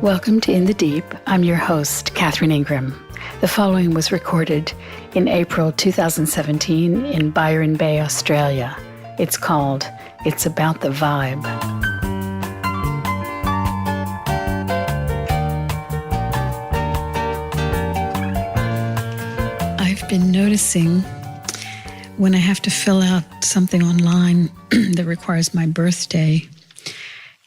Welcome to In the Deep. I'm your host, Catherine Ingram. The following was recorded in April 2017 in Byron Bay, Australia. It's called It's About the Vibe. I've been noticing when I have to fill out something online that requires my birthday,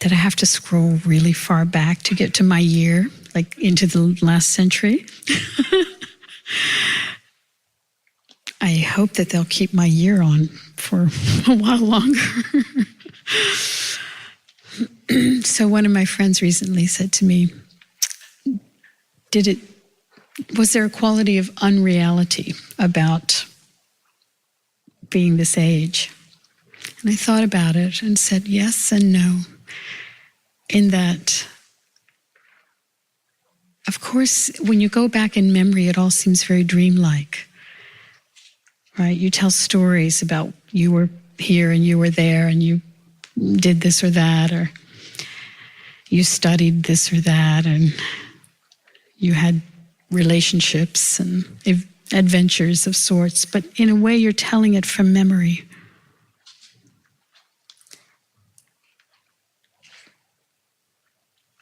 that I have to scroll really far back to get to my year, like into the last century. I hope that they'll keep my year on for a while longer. So one of my friends recently said to me, was there a quality of unreality about being this age? And I thought about it and said yes and no. In that, of course, when you go back in memory, it all seems very dreamlike, right? You tell stories about you were here and you were there and you did this or that, or you studied this or that, and you had relationships and adventures of sorts, but in a way you're telling it from memory.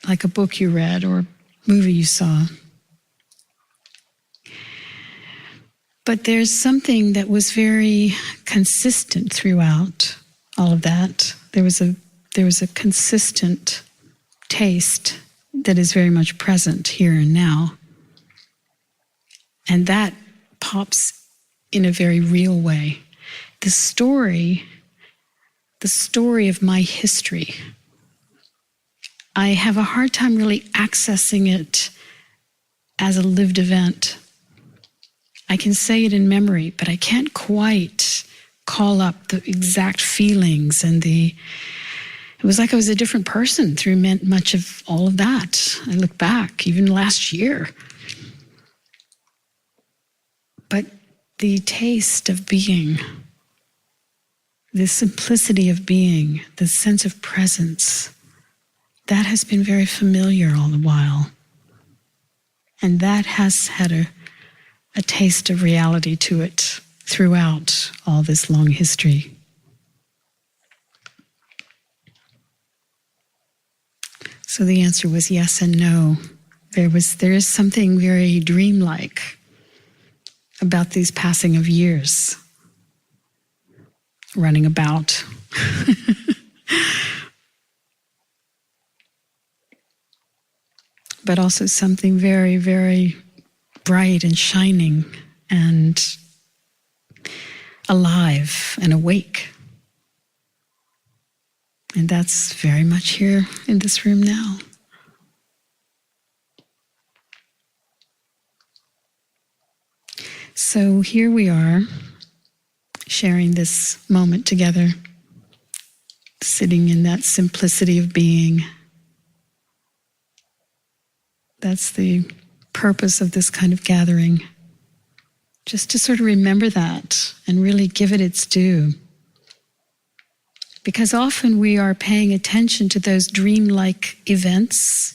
Like a book you read or a movie you saw. But there's something that was very consistent throughout all of that. There was a consistent taste that is very much present here and now. And that pops in a very real way. The story of my history, I have a hard time really accessing it as a lived event. I can say it in memory, but I can't quite call up the exact feelings and it was like I was a different person through much of all of that. I look back, even last year. But the taste of being, the simplicity of being, the sense of presence, that has been very familiar all the while. And that has had a taste of reality to it throughout all this long history. So the answer was yes and no. There is something very dreamlike about these passing of years, running about. But also something very, very bright and shining and alive and awake. And that's very much here in this room now. So here we are, sharing this moment together, sitting in that simplicity of being. That's the purpose of this kind of gathering, just to sort of remember that and really give it its due. Because often we are paying attention to those dreamlike events,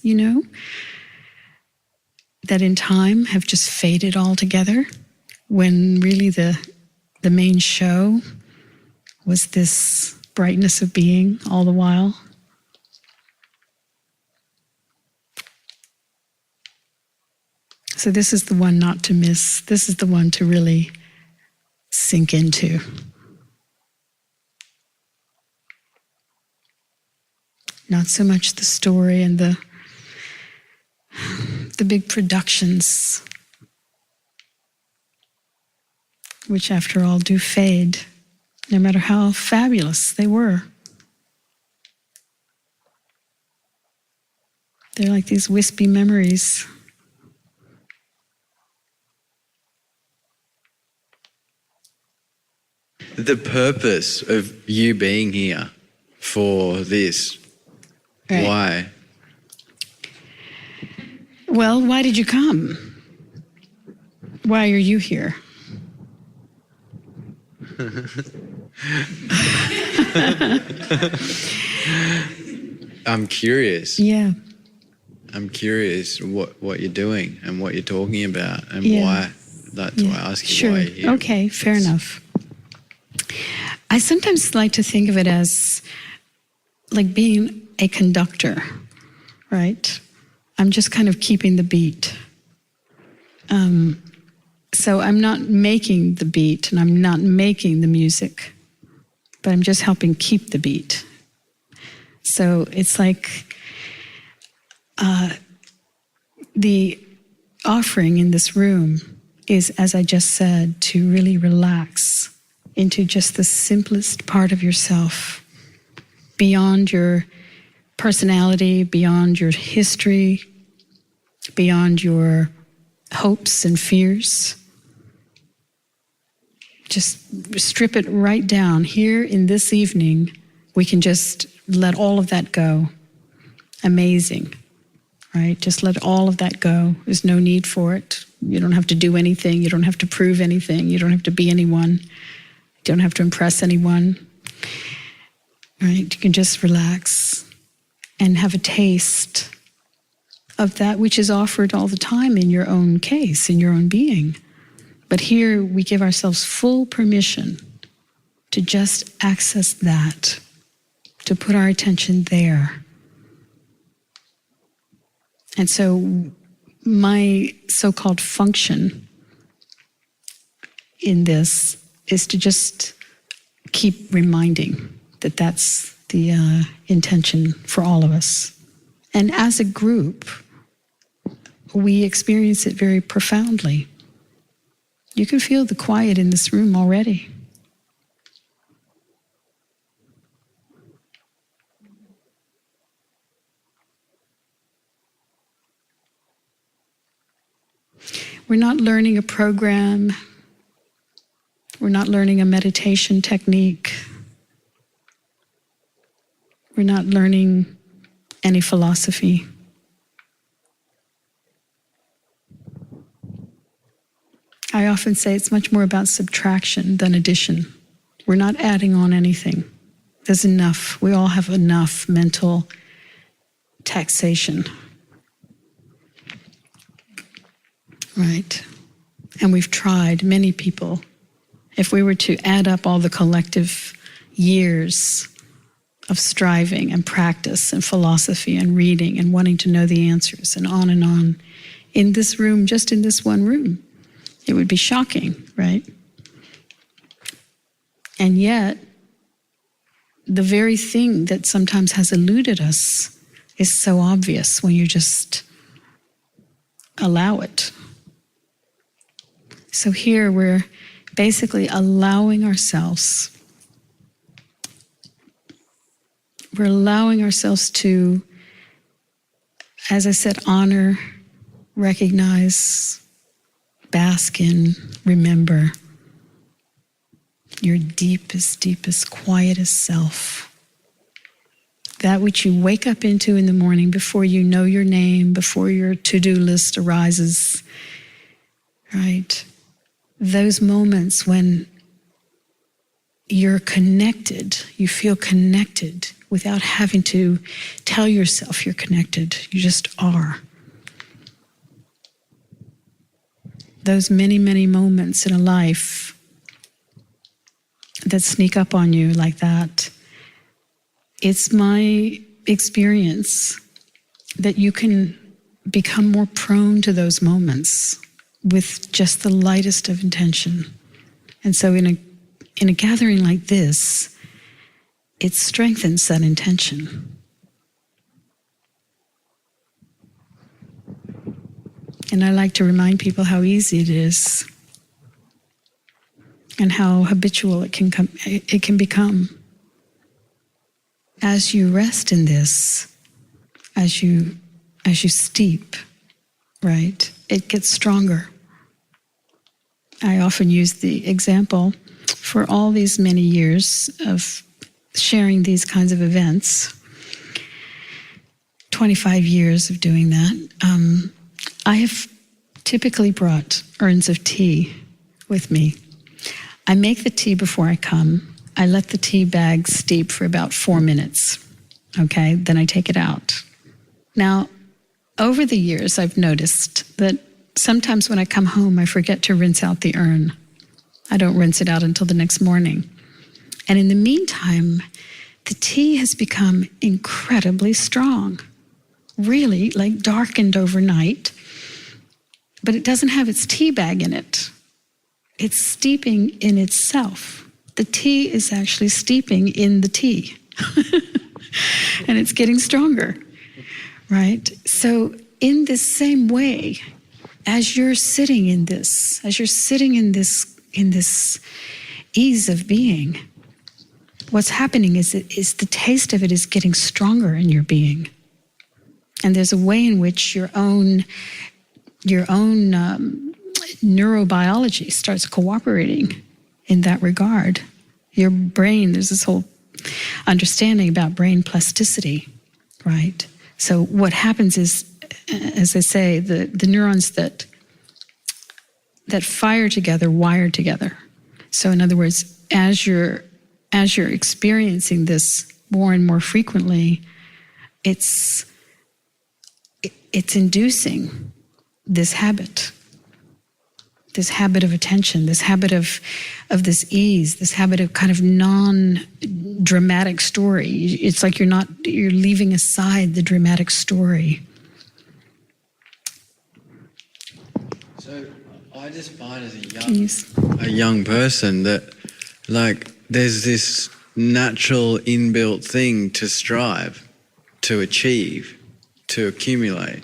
that in time have just faded altogether, when really the main show was this brightness of being all the while. So this is the one not to miss. This is the one to really sink into. Not so much the story and the big productions, which after all do fade, no matter how fabulous they were. They're like these wispy memories. The purpose of you being here for this, right. Why? Well, why did you come? Why are you here? I'm curious. Yeah. I'm curious what you're doing and what you're talking about and why. That's why I ask you why you're here. Okay, fair enough. I sometimes like to think of it as like being a conductor, right? I'm just kind of keeping the beat. So I'm not making the beat and I'm not making the music, but I'm just helping keep the beat. So it's like the offering in this room is, as I just said, to really relax into just the simplest part of yourself, beyond your personality, beyond your history, beyond your hopes and fears. Just strip it right down. Here in this evening, we can just let all of that go. Amazing, right? Just let all of that go. There's no need for it. You don't have to do anything. You don't have to prove anything. You don't have to be anyone. You don't have to impress anyone, right? You can just relax and have a taste of that which is offered all the time in your own case, in your own being. But here we give ourselves full permission to just access that, to put our attention there. And so my so-called function in this is to just keep reminding that that's the intention for all of us. And as a group, we experience it very profoundly. You can feel the quiet in this room already. We're not learning a program. We're not learning a meditation technique. We're not learning any philosophy. I often say it's much more about subtraction than addition. We're not adding on anything. There's enough. We all have enough mental taxation. Right? And we've tried, many people. If we were to add up all the collective years of striving and practice and philosophy and reading and wanting to know the answers and on, in this room, just in this one room, it would be shocking, right? And yet, the very thing that sometimes has eluded us is so obvious when you just allow it. So here we're basically allowing ourselves, to, as I said, honor, recognize, bask in, remember your deepest, quietest self. That which you wake up into in the morning before you know your name, before your to-do list arises, right? Those moments when you're connected, you feel connected without having to tell yourself you're connected. You just are. Those many, many moments in a life that sneak up on you like that, it's my experience that you can become more prone to those moments with just the lightest of intention. And so in a gathering like this, it strengthens that intention. And I like to remind people how easy it is and how habitual it can become. As you rest in this, as you steep, right, it gets stronger. I often use the example for all these many years of sharing these kinds of events, 25 years of doing that. I have typically brought urns of tea with me. I make the tea before I come. I let the tea bag steep for about 4 minutes. Okay, then I take it out. Now, over the years, I've noticed that sometimes when I come home, I forget to rinse out the urn. I don't rinse it out until the next morning. And in the meantime, the tea has become incredibly strong, really like darkened overnight, but it doesn't have its tea bag in it. It's steeping in itself. The tea is actually steeping in the tea. And it's getting stronger, right? So in this same way, as you're sitting in this, in this ease of being, what's happening is the taste of it is getting stronger in your being. And there's a way in which your own neurobiology starts cooperating in that regard. Your brain, there's this whole understanding about brain plasticity, right? So what happens is, as I say, the neurons that fire together wire together. So in other words, as you're experiencing this more and more frequently, it's inducing this habit of attention, this habit of this ease, this habit of kind of non-dramatic story. It's like you're leaving aside the dramatic story. So I just find as a young person that like there's this natural inbuilt thing to strive, to achieve, to accumulate.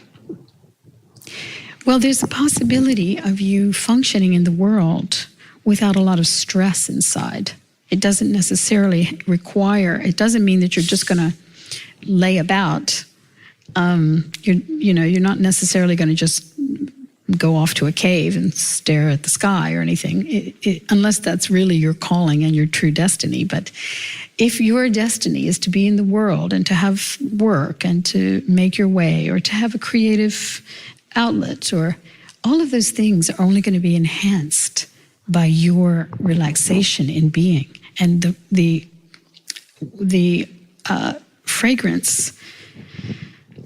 Well, there's a possibility of you functioning in the world without a lot of stress inside. It doesn't necessarily it doesn't mean that you're just going to lay about. You're not necessarily going to just go off to a cave and stare at the sky or anything, unless that's really your calling and your true destiny. But if your destiny is to be in the world and to have work and to make your way or to have a creative outlet, or all of those things are only going to be enhanced by your relaxation in being. And the fragrance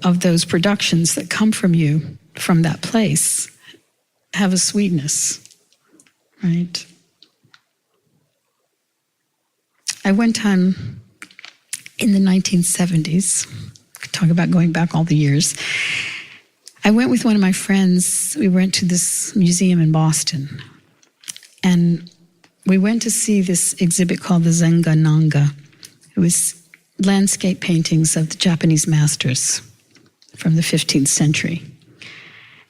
of those productions that come from you from that place have a sweetness, right? I one time in the 1970s, talk about going back all the years, I went with one of my friends. We went to this museum in Boston, and we went to see this exhibit called the Zenga Nanga. It was landscape paintings of the Japanese masters from the 15th century.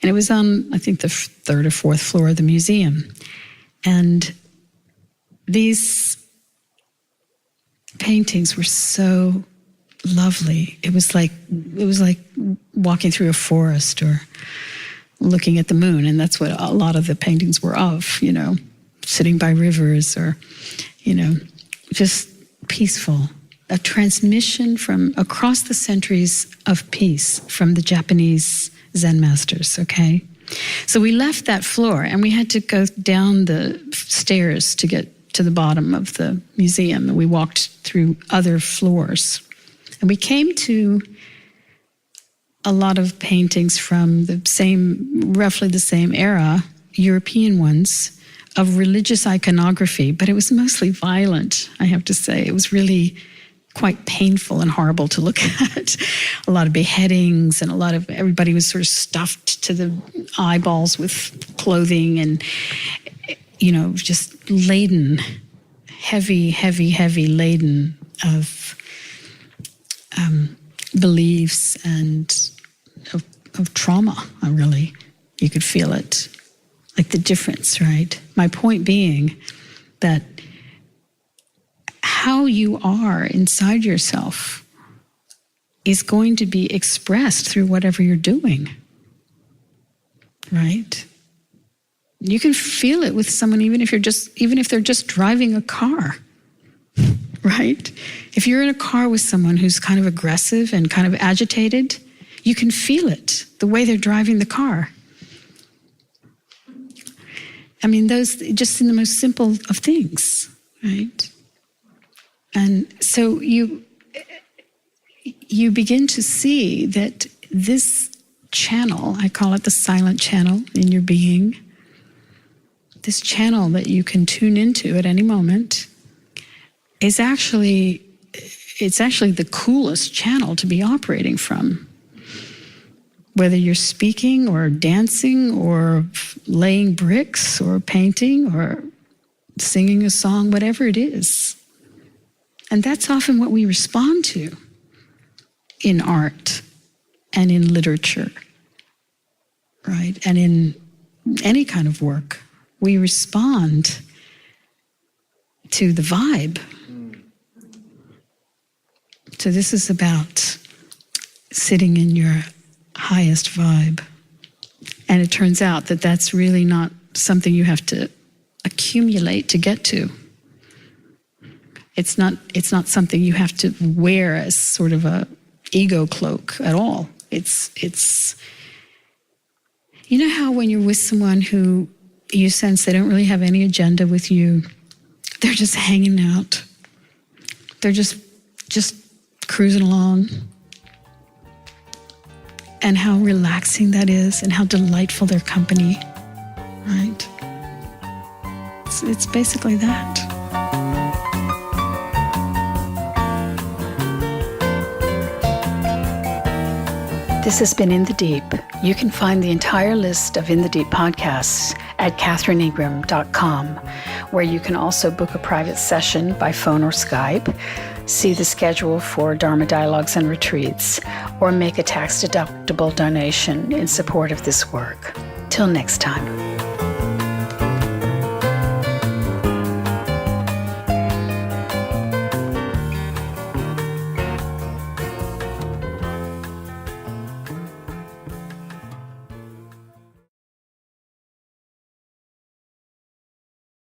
And it was on, I think, the third or fourth floor of the museum. And these paintings were so lovely. It was like walking through a forest or looking at the moon, and that's what a lot of the paintings were of, sitting by rivers or, just peaceful. A transmission from across the centuries of peace from the Japanese Zen masters, okay? So we left that floor and we had to go down the stairs to get to the bottom of the museum, and we walked through other floors. And we came to a lot of paintings from roughly the same era, European ones, of religious iconography, but it was mostly violent, I have to say. It was really quite painful and horrible to look at. A lot of beheadings and everybody was sort of stuffed to the eyeballs with clothing and, just laden, heavy laden of beliefs and of trauma, really. You could feel it, like the difference, right? My point being that how you are inside yourself is going to be expressed through whatever you're doing, right? You can feel it with someone even if they're just driving a car. Right? If you're in a car with someone who's kind of aggressive and kind of agitated, you can feel it, the way they're driving the car. I mean, those just in the most simple of things, right? And so you begin to see that this channel, I call it the silent channel in your being, this channel that you can tune into at any moment, it's actually the coolest channel to be operating from. Whether you're speaking or dancing or laying bricks or painting or singing a song, whatever it is. And that's often what we respond to in art and in literature, right? And in any kind of work. We respond to the vibe. So this is about sitting in your highest vibe. And it turns out that that's really not something you have to accumulate to get to. It's not something you have to wear as sort of a ego cloak at all. It's you know how when you're with someone who you sense they don't really have any agenda with you, they're just hanging out. They're just cruising along. And how relaxing that is and how delightful their company, right? It's basically that. This has been In the Deep. You can find the entire list of In the Deep podcasts at katherineingram.com, where you can also book a private session by phone or Skype, see the schedule for Dharma dialogues and retreats, or make a tax-deductible donation in support of this work. Till next time.